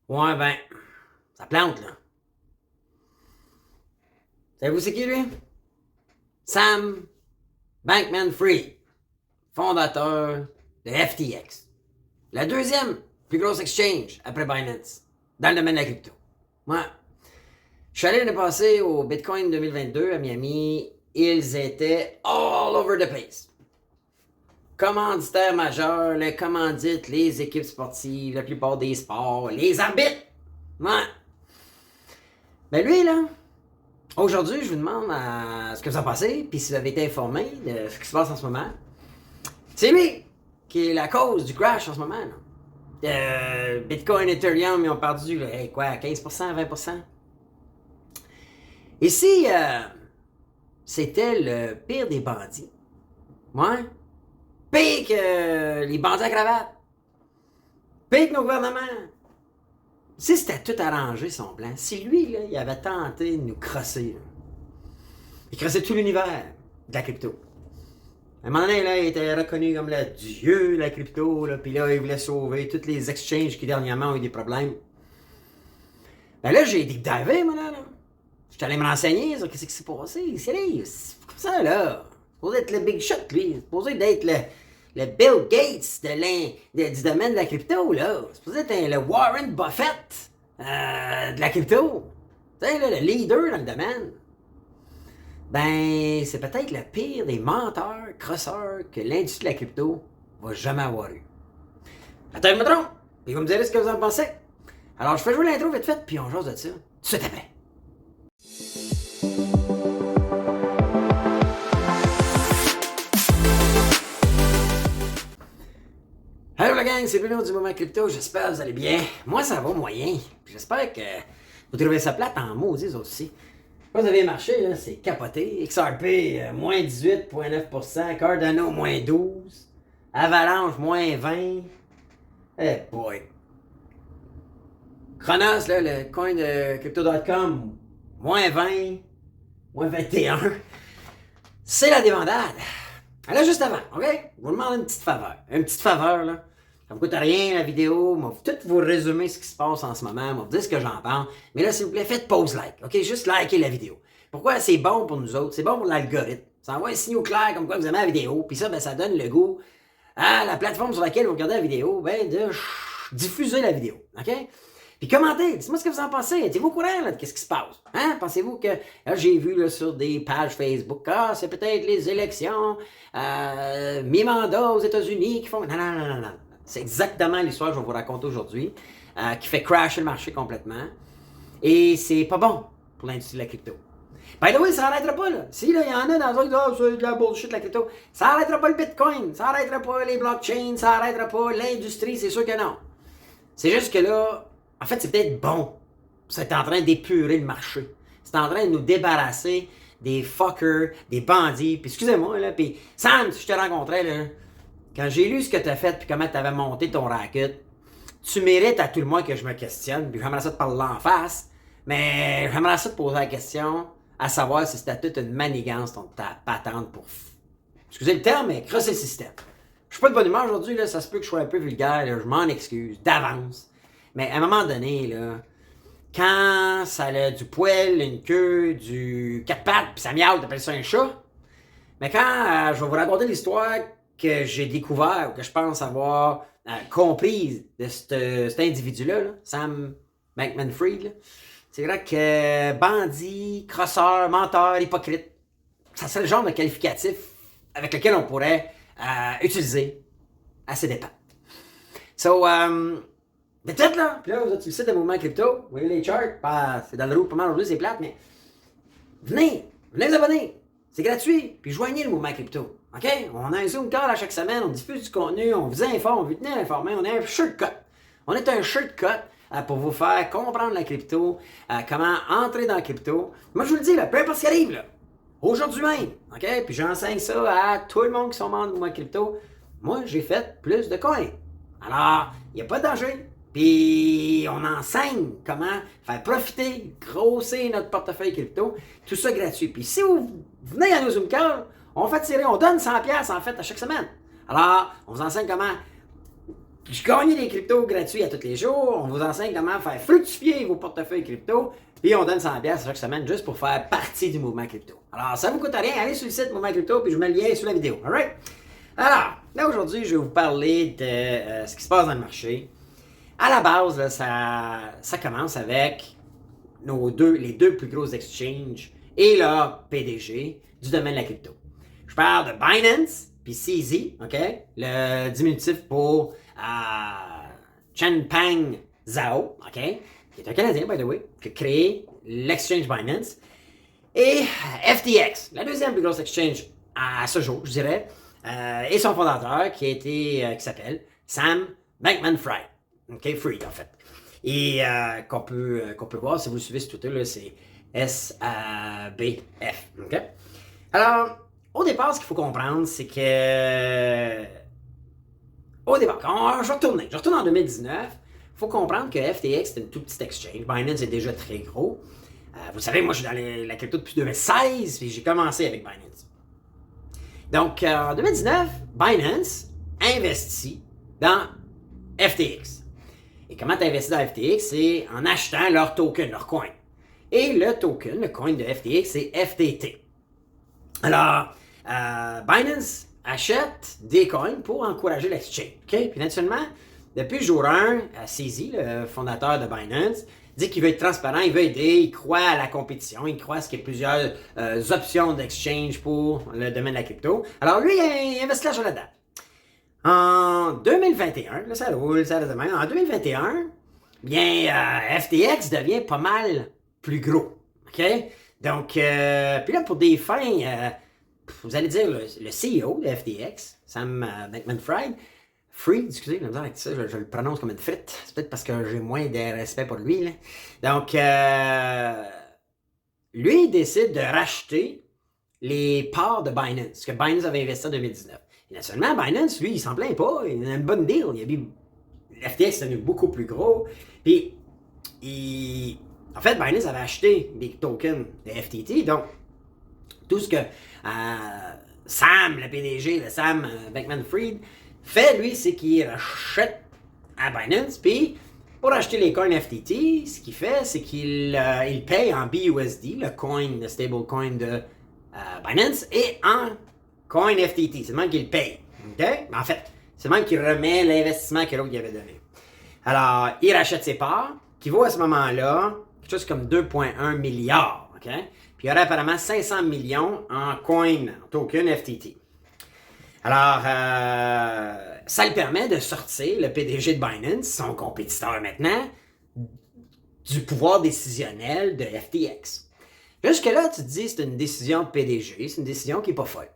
Ouais, ben, ça plante, là. Savez-vous c'est qui, lui? Sam Bankman-Fried, fondateur de FTX. La deuxième plus grosse exchange après Binance, dans le domaine de la crypto. Ouais. Je suis allé l'année passée au Bitcoin 2022 à Miami. Ils étaient all over the place. Commanditaires majeurs, les commandites, les équipes sportives, la plupart des sports, les arbitres. Ouais. Ben lui, là, aujourd'hui, je vous demande ce que vous en pensez, puis si vous avez été informé de ce qui se passe en ce moment. C'est lui qui est la cause du crash en ce moment. Là. Bitcoin et Ethereum, ils ont perdu, là, quoi, 15%, 20%? Et si c'était le pire des bandits? Ouais? Pire que les bandits à cravate? Pire que nos gouvernements? Si c'était tout arrangé, son plan, si lui, là, il avait tenté de nous crosser, là, il crossait tout l'univers de la crypto. À un moment donné, là, il était reconnu comme le dieu de la crypto, là, puis là, il voulait sauver toutes les exchanges qui dernièrement ont eu des problèmes. Ben là, j'ai deep divé, moi, là. J'étais allé me renseigner sur ce qui s'est passé. C'est comme ça, là. C'est supposé être le big shot, lui. C'est supposé d'être le Bill Gates du domaine de la crypto, là. C'est supposé être le Warren Buffett de la crypto. Tu sais, là, le leader dans le domaine. Ben, c'est peut-être le pire des menteurs, crosseurs que l'industrie de la crypto va jamais avoir eu. Attends, je me trompe, puis vous me direz ce que vous en pensez. Alors, je fais jouer l'intro vite fait, puis on jase de ça tout de suite après. Hello la gang, c'est Bruno du Moment Crypto, j'espère que vous allez bien. Moi, ça va moyen, puis j'espère que vous trouvez ça plate en maudit aussi. Vous avez marché, là, c'est capoté. XRP, moins 18,9%. Cardano, moins 12%. Avalanche, moins 20%. Eh boy. Chronos, là, le coin de Crypto.com, moins 20%. Moins 21%. C'est la débandade. Là, juste avant, OK? Je vous demande une petite faveur. Une petite faveur, là. Ça me coûte rien la vidéo, moi, tout vous résumer ce qui se passe en ce moment, moi, vous dire ce que j'en pense. Mais là, s'il vous plaît, faites pause like, ok? Juste likez la vidéo. Pourquoi c'est bon pour nous autres? C'est bon pour l'algorithme. Ça envoie un signal clair comme quoi vous aimez la vidéo, puis ça, ben, ça donne le goût à la plateforme sur laquelle vous regardez la vidéo, ben, de diffuser la vidéo, ok? Puis commentez, dites-moi ce que vous en pensez. Êtes-vous au courant là, de ce qui se passe? Hein? Pensez-vous que, là, j'ai vu là, sur des pages Facebook, c'est peut-être les élections, mi-mandat aux États-Unis qui font... Non. C'est exactement l'histoire que je vais vous raconter aujourd'hui, qui fait crasher le marché complètement. Et c'est pas bon pour l'industrie de la crypto. By the way, ça n'arrêtera pas, là. Si, là, il y en a dans un qui disent, c'est de la bullshit, la crypto. Ça n'arrêtera pas le Bitcoin, ça n'arrêtera pas les blockchains, ça n'arrêtera pas l'industrie, c'est sûr que non. C'est juste que là, en fait, c'est peut-être bon. C'est en train d'épurer le marché. C'est en train de nous débarrasser des fuckers, des bandits. Puis excusez-moi, là, puis Sam, si je te rencontrais, là, quand j'ai lu ce que tu as fait puis comment tu avais monté ton racket, tu mérites à tout le moins que je me questionne, puis j'aimerais ça te parler en face, mais j'aimerais ça te poser la question à savoir si c'était toute une manigance ta patente pour, excusez le terme, mais crosser le système. Je suis pas de bonne humeur aujourd'hui, là, ça se peut que je sois un peu vulgaire, là, je m'en excuse d'avance. Mais à un moment donné, là, quand ça a du poil, une queue, du quatre pattes, puis ça miaule, t'appelles ça un chat. Mais quand je vais vous raconter l'histoire que j'ai découvert ou que je pense avoir comprise de cet individu-là, là, Sam Bankman-Fried, c'est vrai que bandit, crosseur, menteur, hypocrite, ça serait le genre de qualificatif avec lequel on pourrait utiliser à ses dépens. So, peut-être là, puis là, vous êtes sur le site de Mouvement Crypto, vous voyez les charts, c'est dans le roue pas mal aujourd'hui, c'est plate, mais venez vous abonner, c'est gratuit, puis joignez le Mouvement Crypto. OK? On a un Zoom call à chaque semaine, on diffuse du contenu, on vous informe, on vous tenir informé, on est un shortcut. On est un shortcut pour vous faire comprendre la crypto, comment entrer dans la crypto. Moi, je vous le dis, là, peu importe ce qui arrive, là, aujourd'hui même, OK? Puis j'enseigne ça à tout le monde qui sont membres de Mouvement Crypto. Moi, j'ai fait plus de coins. Alors, il n'y a pas de danger. Puis, on enseigne comment faire profiter, grossir notre portefeuille crypto. Tout ça gratuit. Puis, si vous venez à nos Zoom calls, on fait tirer, on donne 100$ en fait à chaque semaine. Alors, on vous enseigne comment Je gagne des cryptos gratuits à tous les jours. On vous enseigne comment faire fructifier vos portefeuilles crypto. Puis on donne 100$ chaque semaine juste pour faire partie du mouvement crypto. Alors, ça vous coûte rien. Allez sur le site Mouvement Crypto, puis je mets le lien sous la vidéo. Alright? Alors, là aujourd'hui, je vais vous parler de ce qui se passe dans le marché. À la base, là, ça commence avec les deux plus gros exchanges et leur PDG du domaine de la crypto. Je parle de Binance puis CZ, OK? Le diminutif pour Changpeng Zhao, OK? Qui est un Canadien, by the way, qui a créé l'exchange Binance. Et FTX, la deuxième plus grosse exchange à ce jour, je dirais, et son fondateur qui s'appelle Sam Bankman-Fried. OK, Fried en fait. Et qu'on peut voir si vous le suivez sur Twitter, là, c'est SABF. OK? Alors, au départ, ce qu'il faut comprendre, c'est que au départ, je retourne en 2019. Il faut comprendre que FTX, c'est une toute petite exchange. Binance est déjà très gros. Vous savez, moi, je suis dans la crypto depuis 2016 et j'ai commencé avec Binance. Donc, en 2019, Binance investit dans FTX. Et comment tu investis dans FTX? C'est en achetant leur token, leur coin. Et le token, le coin de FTX, c'est FTT. Alors, Binance achète des coins pour encourager l'exchange. Okay? Puis naturellement, depuis jour 1, CZ, le fondateur de Binance, dit qu'il veut être transparent, il veut aider, il croit à la compétition, il croit à ce qu'il y a plusieurs options d'exchange pour le domaine de la crypto. Alors lui, il investit l'argent là-dedans. En 2021, là ça roule, ça va de même. En 2021, bien, FTX devient pas mal plus gros. OK? Donc, puis là, pour des fins, vous allez dire le CEO de FTX, Sam Bankman-Fried, excusez, avec ça, je le prononce comme une frite. C'est peut-être parce que j'ai moins de respect pour lui. Là. Donc, lui, il décide de racheter les parts de Binance, que Binance avait investi en 2019. Et naturellement, Binance, lui, il s'en plaint pas. Il a une bonne deal. FTX est devenu beaucoup plus gros. Puis, en fait, Binance avait acheté des tokens de FTT. Donc, tout ce que Sam, le PDG, le Sam Bankman-Fried, fait, lui, c'est qu'il rachète à Binance, puis pour acheter les coins FTT, ce qu'il fait, c'est qu'il paye en BUSD, le coin, le stablecoin de Binance, et en coin FTT. C'est le même qu'il paye. Okay? En fait, c'est le même qu'il remet l'investissement que l'autre lui avait donné. Alors, il rachète ses parts, qui vaut à ce moment-là quelque chose comme 2,1 milliards. Okay? Puis il y aurait apparemment 500 millions en coin, en token FTT. Alors, ça lui permet de sortir le PDG de Binance, son compétiteur maintenant, du pouvoir décisionnel de FTX. Jusque-là, tu te dis c'est une décision de PDG, c'est une décision qui n'est pas folle.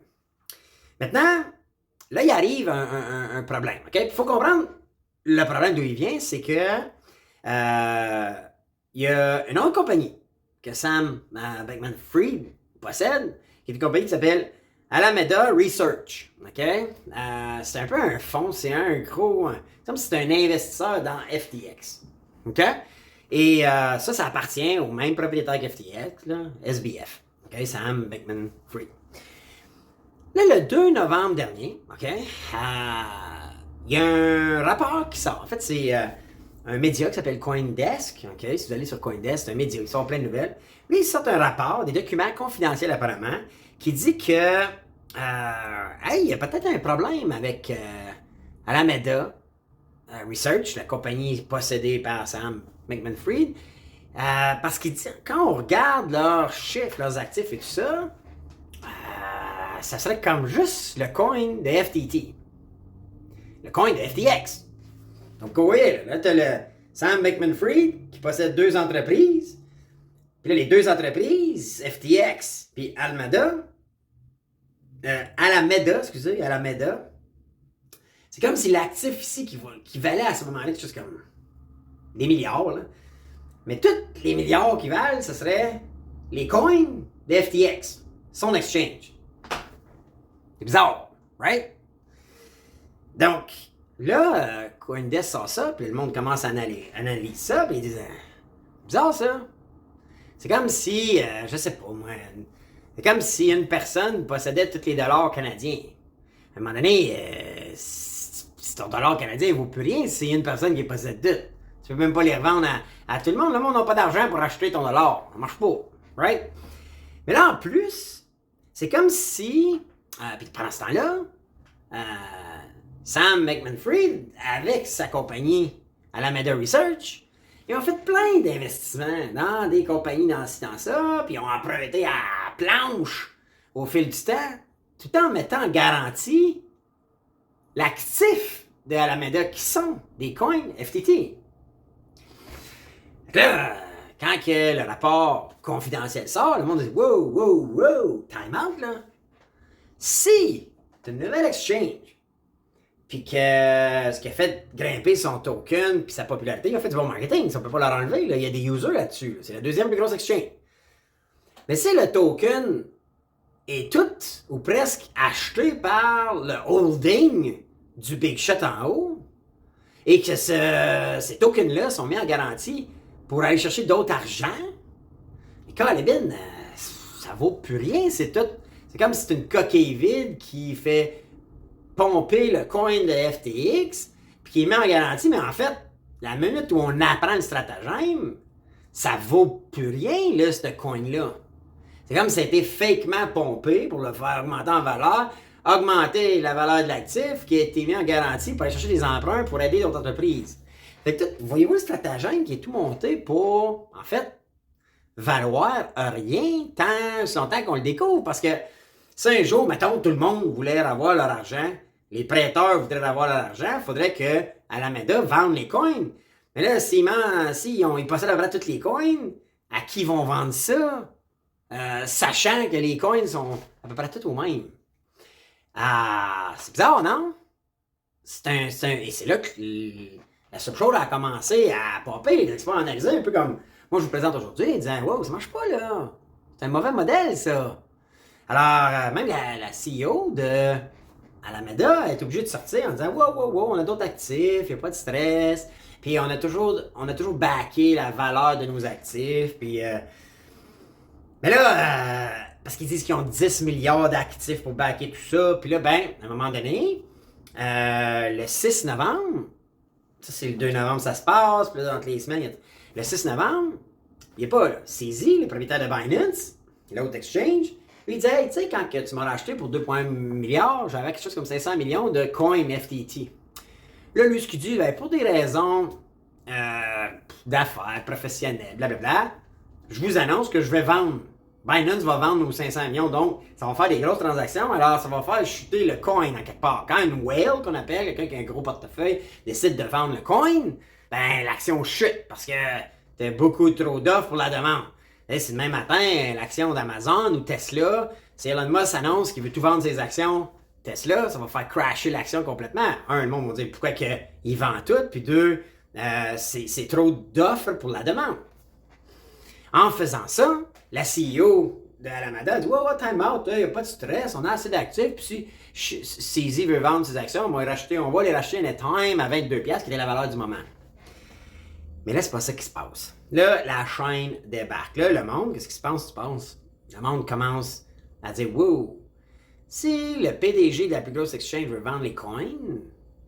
Maintenant, là, il arrive un problème. Okay? Il faut comprendre le problème d'où il vient, c'est que il y a une autre compagnie que Sam Bankman-Fried possède, qui est une compagnie qui s'appelle Alameda Research, OK? C'est un peu un fonds, c'est un gros... comme si c'était un investisseur dans FTX, OK? Et ça appartient au même propriétaire qu'FTX, là, SBF, OK? Sam Bankman-Fried. Là, le 2 novembre dernier, OK? Il y a un rapport qui sort. En fait, c'est un média qui s'appelle CoinDesk, OK? Si vous allez sur CoinDesk, c'est un média, ils sortent plein de nouvelles. Lui, ils sortent un rapport, des documents confidentiels apparemment, qui dit que il y a peut-être un problème avec Alameda Research, la compagnie possédée par Sam Bankman-Fried, parce qu'il dit, quand on regarde leurs chiffres, leurs actifs et tout ça, ça serait comme juste le coin de FTT. Le coin de FTX. Donc, vous voyez, là, tu as le Sam Bankman-Fried qui possède deux entreprises. Puis là, les deux entreprises, FTX puis Alameda, c'est comme si l'actif ici qui valait à ce moment-là quelque chose comme des milliards, là. Mais tous les milliards qui valent, ce serait les coins de FTX, son exchange. C'est bizarre, right? Donc, là, CoinDesk sort ça, puis le monde commence à analyser ça, puis ils disent bizarre ça. C'est comme si, je sais pas moi, c'est comme si une personne possédait tous les dollars canadiens. À un moment donné, si ton dollar canadien ne vaut plus rien, c'est une personne qui possède tout. Tu peux même pas les revendre à tout le monde. Le monde n'a pas d'argent pour acheter ton dollar. Ça marche pas. Right? Mais là, en plus, c'est comme si, puis pendant ce temps-là, Sam Bankman-Fried, avec sa compagnie Alameda Research, ils ont fait plein d'investissements dans des compagnies dans ci, dans ça, puis ils ont emprunté à planche au fil du temps, tout en mettant en garantie l'actif de Alameda qui sont des coins FTT. Là, quand que le rapport confidentiel sort, le monde dit « Wow, wow, wow, time out là! » Si c'est une nouvelle exchange, puis que ce qui a fait grimper son token puis sa popularité, il a fait du bon marketing, ça on peut pas leur enlever, là. Il y a des users là-dessus, c'est la deuxième plus grosse exchange. Mais si le token est tout ou presque acheté par le holding du Big Shot en haut, et que ces tokens-là sont mis en garantie pour aller chercher d'autres argent, et quand ça vaut plus rien, c'est comme si c'est une coquille vide qui fait pomper le coin de FTX, puis qui est mis en garantie, mais en fait, la minute où on apprend le stratagème, ça vaut plus rien, là, ce coin-là. C'est comme si ça a été fakement pompé pour le faire augmenter en valeur, augmenter la valeur de l'actif qui a été mis en garantie pour aller chercher des emprunts pour aider d'autres entreprises. Fait que voyez-vous le stratagème qui est tout monté pour, en fait, valoir rien tant si longtemps qu'on le découvre, parce que si un jour, mettons, tout le monde voulait avoir leur argent, les prêteurs voudraient avoir leur argent, il faudrait que Alameda vende les coins. Mais là, ils possèdent à peu près tous les coins, à qui ils vont vendre ça? Sachant que les coins sont à peu près tous au même. C'est bizarre, non? Et c'est là que la subshore a commencé à popper, les experts analysés, un peu comme moi je vous présente aujourd'hui, en disant « Wow, ça marche pas là! C'est un mauvais modèle, ça! » Alors, même la CEO de Alameda est obligée de sortir en disant « Wow, wow, wow, on a d'autres actifs, il n'y a pas de stress, puis on a toujours backé la valeur de nos actifs, puis... Mais là, parce qu'ils disent qu'ils ont 10 milliards d'actifs pour backer tout ça, puis là, à un moment donné, le 6 novembre, ça c'est le 2 novembre ça se passe, puis là, entre les semaines, le 6 novembre, il n'y a pas CZ, le propriétaire de Binance, l'autre exchange, lui il dit « Hey, tu sais, quand tu m'as racheté pour 2,1 milliards, j'avais quelque chose comme 500 millions de coins FTT. » Là, lui, ce qu'il dit, pour des raisons d'affaires, professionnelles, blablabla, je vous annonce que je vais vendre. Binance va vendre nos 500 millions, donc ça va faire des grosses transactions, alors ça va faire chuter le coin en quelque part. Quand une whale, qu'on appelle, quelqu'un qui a un gros portefeuille, décide de vendre le coin, l'action chute parce que t'as beaucoup trop d'offres pour la demande. Et c'est le même matin, l'action d'Amazon ou Tesla, si Elon Musk annonce qu'il veut tout vendre ses actions, Tesla, ça va faire crasher l'action complètement. Un, le monde va dire pourquoi il vend tout, puis deux, c'est trop d'offres pour la demande. En faisant ça, la CEO de Alameda dit « Wow, time out, il n'y a pas de stress, on a assez d'actifs, puis si CZ veut vendre ses actions, on va les racheter anytime à 22$, qui était la valeur du moment. » Mais là, c'est pas ça qui se passe. Là, la chaîne débarque. Là, le monde, qu'est-ce qui se passe, tu penses? Le monde commence à dire « Wow, si le PDG de la plus grosse exchange veut vendre les coins,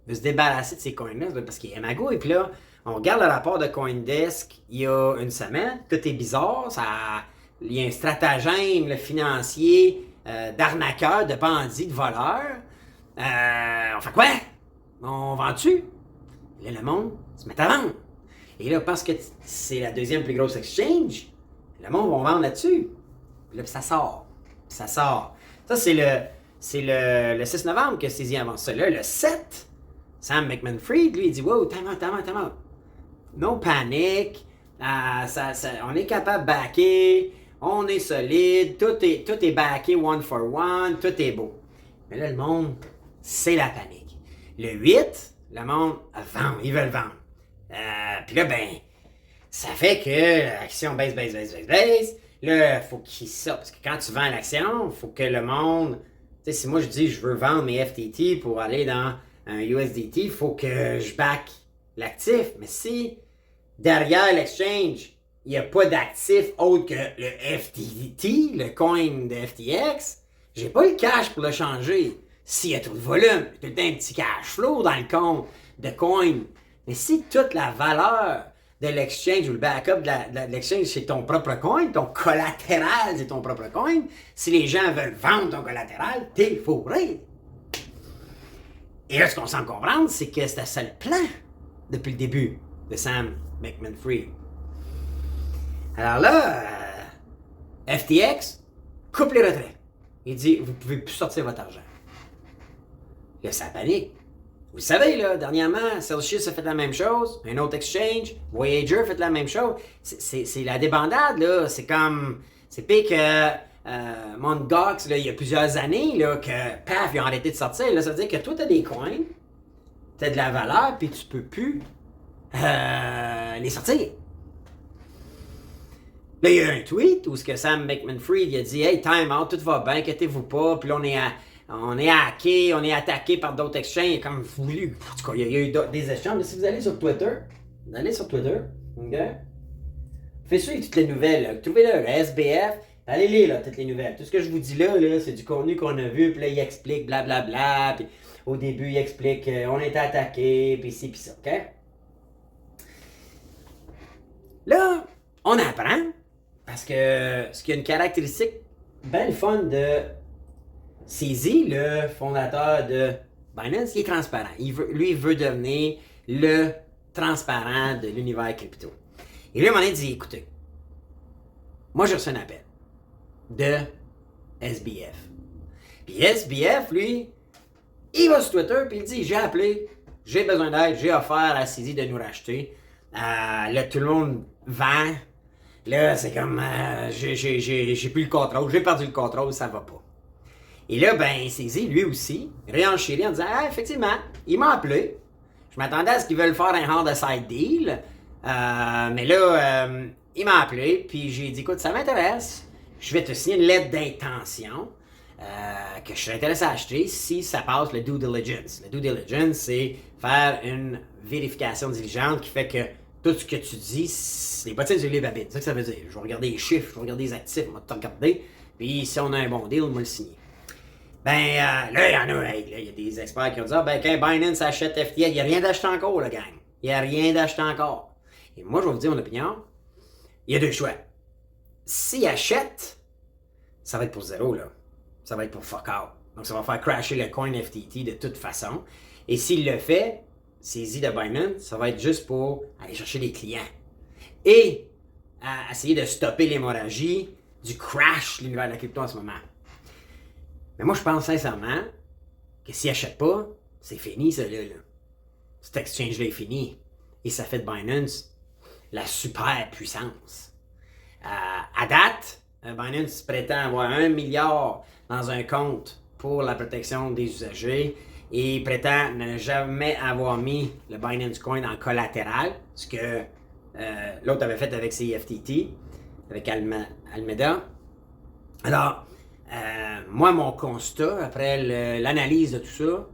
veut se débarrasser de ces coins-là, parce qu'il est magou, et puis là, on regarde le rapport de CoinDesk il y a une semaine, tout est bizarre, il y a un stratagème le financier d'arnaqueurs, de bandits, de voleurs. On fait quoi? On vend-tu? Là, le monde se met à vendre. Et là, parce que c'est la deuxième plus grosse exchange, le monde va vendre là-dessus. Puis là, ça sort. Ça, c'est le 6 novembre que CZ avance ça. Là, le 7, Sam Bankman-Fried, lui, il dit « Wow, time out. No panic. On est capable de backer. On est solide. Tout est backé one for one. Tout est beau. » Mais là, le monde, c'est la panique. Le 8, le monde vend. Ils veulent vendre. Puis là, ça fait que l'action baisse. Là, il faut qu'il sorte. Parce que quand tu vends l'action, il faut que le monde... Tu sais, si moi je dis je veux vendre mes FTT pour aller dans un USDT, il faut que je back l'actif. Mais si derrière l'exchange, il n'y a pas d'actif autre que le FTT, le coin de FTX, j'ai pas le cash pour le changer. s'il y a trop de volume, tout le temps un petit cash flow dans le compte de coin. Mais si toute la valeur de l'exchange ou le backup de l'exchange, c'est ton propre coin, ton collatéral, c'est ton propre coin, si les gens veulent vendre ton collatéral, t'es fourré. Et là, ce qu'on semble comprendre, c'est que c'était ça le plan depuis le début de Sam Bankman-Fried. Alors là, FTX coupe les retraits. Il dit, vous pouvez plus sortir votre argent. Là, ça panique. Vous savez, là, dernièrement, Celsius a fait la même chose, un autre exchange, Voyager a fait la même chose. C'est la débandade, là. C'est comme, c'est pire que Mt. Gox, là, il y a plusieurs années, là, que, paf, ils ont arrêté de sortir. Là, ça veut dire que toi, t'as des coins, t'as de la valeur, puis tu peux plus les sortir. Là, il y a un tweet où ce que Sam Bankman-Fried il a dit « Hey, time out, tout va bien, inquiétez-vous pas. » Puis là, on est hacké, on est attaqué par d'autres exchanges. Comme vous voulez. En tout cas, il y a eu des échanges. Mais si vous allez sur Twitter, OK? Faites suivre toutes les nouvelles. Trouvez-le, le SBF. Allez lire là, toutes les nouvelles. Tout ce que je vous dis là, c'est du contenu qu'on a vu. Puis là, il explique blablabla. Puis au début, il explique on était attaqué. Puis ci, puis ça. OK? Là, on apprend. Parce que ce qui a une caractéristique bien fun de CZ, le fondateur de Binance, il est transparent. Il veut devenir le transparent de l'univers crypto. Et lui, à un moment donné, il dit, écoutez, moi, j'ai reçu un appel de SBF. Puis SBF, lui, il va sur Twitter, puis il dit, j'ai appelé, j'ai besoin d'aide, j'ai offert à CZ de nous racheter. Là, tout le monde vend. Là, c'est comme, j'ai plus le contrôle, j'ai perdu le contrôle, ça va pas. Et là, ben, CZ, lui aussi, réenchérit en disant, ah, effectivement, il m'a appelé. Je m'attendais à ce qu'il veuille faire un hard side deal. Mais là, il m'a appelé, puis j'ai dit, écoute, ça m'intéresse. Je vais te signer une lettre d'intention que je serais intéressé à acheter si ça passe le due diligence. Le due diligence, c'est faire une vérification diligente qui fait que tout ce que tu dis, c'est les bottines du livre babine. C'est ça que ça veut dire. Je vais regarder les chiffres, je vais regarder les actifs, on va tout regarder. Puis si on a un bon deal, on va le signer. Ben, là, il y en a, il y a des experts qui ont dit, ah, ben, quand Binance achète FTX, il n'y a rien d'acheté encore, la gang. Il n'y a rien d'acheté encore. Et moi, je vais vous dire mon opinion. Il y a deux choix. S'il achète, ça va être pour zéro, là. Ça va être pour fuck out. Donc, ça va faire crasher le coin FTT de toute façon. Et s'il le fait, saisie de Binance, ça va être juste pour aller chercher des clients et essayer de stopper l'hémorragie du crash de l'univers de la crypto en ce moment. Mais moi, je pense sincèrement que s'il n'achète pas, c'est fini, ça là. Cet exchange-là est fini. Et ça fait de Binance la super puissance. À date, Binance prétend avoir 1 milliard dans un compte pour la protection des usagers et prétend ne jamais avoir mis le Binance Coin en collatéral, ce que l'autre avait fait avec CFTT, avec Alameda. Alors, moi, mon constat, après l'analyse de tout ça,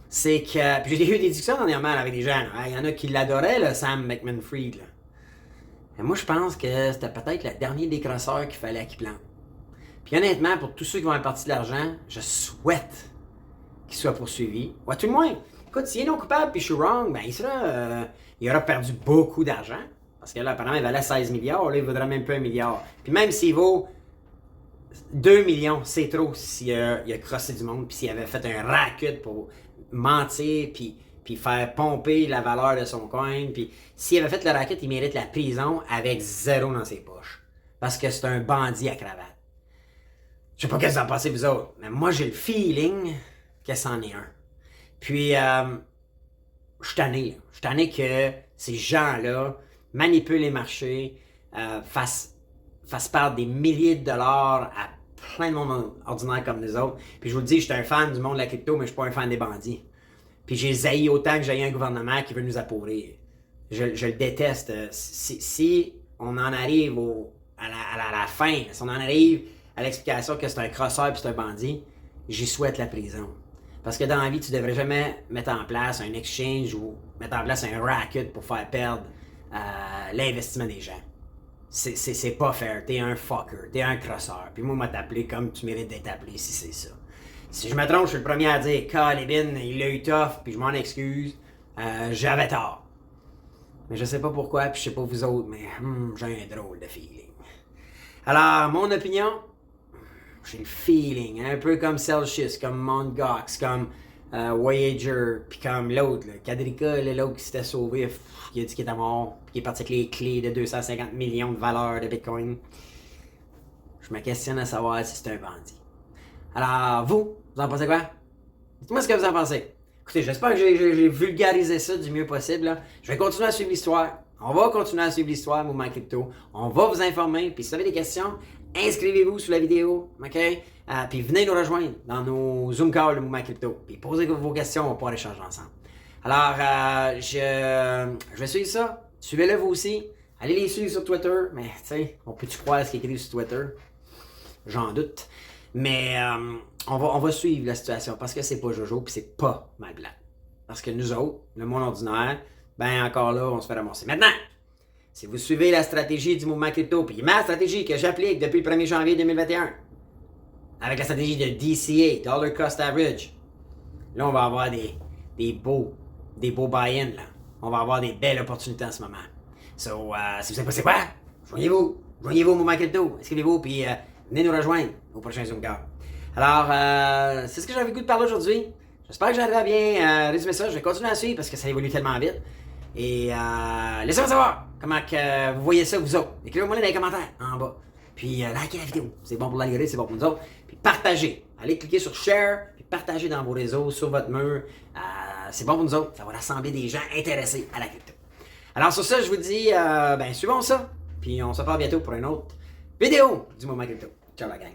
c'est que... Puis j'ai eu des discussions dernièrement avec des gens. Il y en a qui l'adoraient, là, Sam Bankman-Fried. Là. Et moi, je pense que c'était peut-être le dernier décrosseur qu'il fallait qu'il plante. Puis honnêtement, pour tous ceux qui vont avoir partie de l'argent, je souhaite qu'il soit poursuivi. Ou à tout le moins, écoute, s'il est non coupable puis je suis wrong, ben il aura perdu beaucoup d'argent. Parce que là, apparemment, il valait 16 milliards, là, il vaudra même pas 1 milliard. Puis même s'il vaut 2 millions, c'est trop s'il a crossé du monde, puis s'il avait fait un racket pour mentir, puis faire pomper la valeur de son coin, puis s'il avait fait le racket, il mérite la prison avec zéro dans ses poches. Parce que c'est un bandit à cravate. Je sais pas qu'est-ce que vous en pensez, vous autres, mais moi, j'ai le feeling que c'en est un. Puis, je suis tanné. Je suis tanné que ces gens-là manipulent les marchés, fassent perdre des milliers de dollars à plein de monde ordinaire comme nous autres. Puis je vous le dis, je suis un fan du monde de la crypto, mais je suis pas un fan des bandits. Puis j'ai haï autant que j'ai un gouvernement qui veut nous appauvrir. Je le déteste. Si on en arrive à la fin, si on en arrive à l'explication que c'est un crosseur et c'est un bandit, j'y souhaite la prison. Parce que dans la vie, tu devrais jamais mettre en place un exchange ou mettre en place un racket pour faire perdre l'investissement des gens. C'est pas fair. T'es un fucker. T'es un crosseur. Puis moi, on m'a t'appelé comme tu mérites d'être appelé si c'est ça. Si je me trompe, je suis le premier à dire Calébine, il l'a eu tough, puis je m'en excuse. J'avais tort. Mais je sais pas pourquoi, puis je sais pas vous autres, mais j'ai un drôle de feeling. Alors, mon opinion, j'ai le feeling, un peu comme Celsius, comme Mongox, comme Voyager, puis comme l'autre, Kadrika, l'autre qui s'était sauvé, il a dit qu'il était mort, puis qu'il est parti avec les clés de 250 millions de valeur de Bitcoin. Je me questionne à savoir si c'est un bandit. Alors, vous en pensez quoi? Dites-moi ce que vous en pensez. Écoutez, j'espère que j'ai vulgarisé ça du mieux possible. Là. Je vais continuer à suivre l'histoire. On va continuer à suivre l'histoire, Mouvement Crypto. On va vous informer. Puis si vous avez des questions, inscrivez-vous sous la vidéo. OK? Puis venez nous rejoindre dans nos Zoom calls, le Mouvement Crypto. Puis posez vos questions, on va pouvoir échanger ensemble. Alors, je vais suivre ça. Suivez-le vous aussi. Allez les suivre sur Twitter. Mais, tu sais, on peut-tu croire ce qui est écrit sur Twitter? J'en doute. Mais on va suivre la situation parce que c'est pas Jojo puis c'est pas mal blanc. Parce que nous autres, le monde ordinaire, ben encore là, on se fait ramasser. Maintenant, si vous suivez la stratégie du mouvement crypto, puis ma stratégie que j'applique depuis le 1er janvier 2021, avec la stratégie de DCA, Dollar Cost Average, là, on va avoir des beaux buy-in, là. On va avoir des belles opportunités en ce moment. So, si vous savez pas c'est quoi, joignez-vous au mouvement crypto, inscrivez-vous, puis venez nous rejoindre au prochain Zoom Call. Alors, c'est ce que j'avais le goût de parler aujourd'hui. J'espère que j'arrive à bien résumer ça. Je vais continuer à suivre parce que ça évolue tellement vite. Et laissez-moi savoir comment que vous voyez ça, vous autres. Écrivez-moi dans les commentaires en bas. Puis likez la vidéo. C'est bon pour l'algorithme, c'est bon pour nous autres. Puis partagez. Allez cliquer sur Share, puis partagez dans vos réseaux, sur votre mur. C'est bon pour nous autres. Ça va rassembler des gens intéressés à la crypto. Alors sur ça, je vous dis, suivons ça. Puis on se parle bientôt pour une autre vidéo du Mouvement Crypto. Ciao la gang.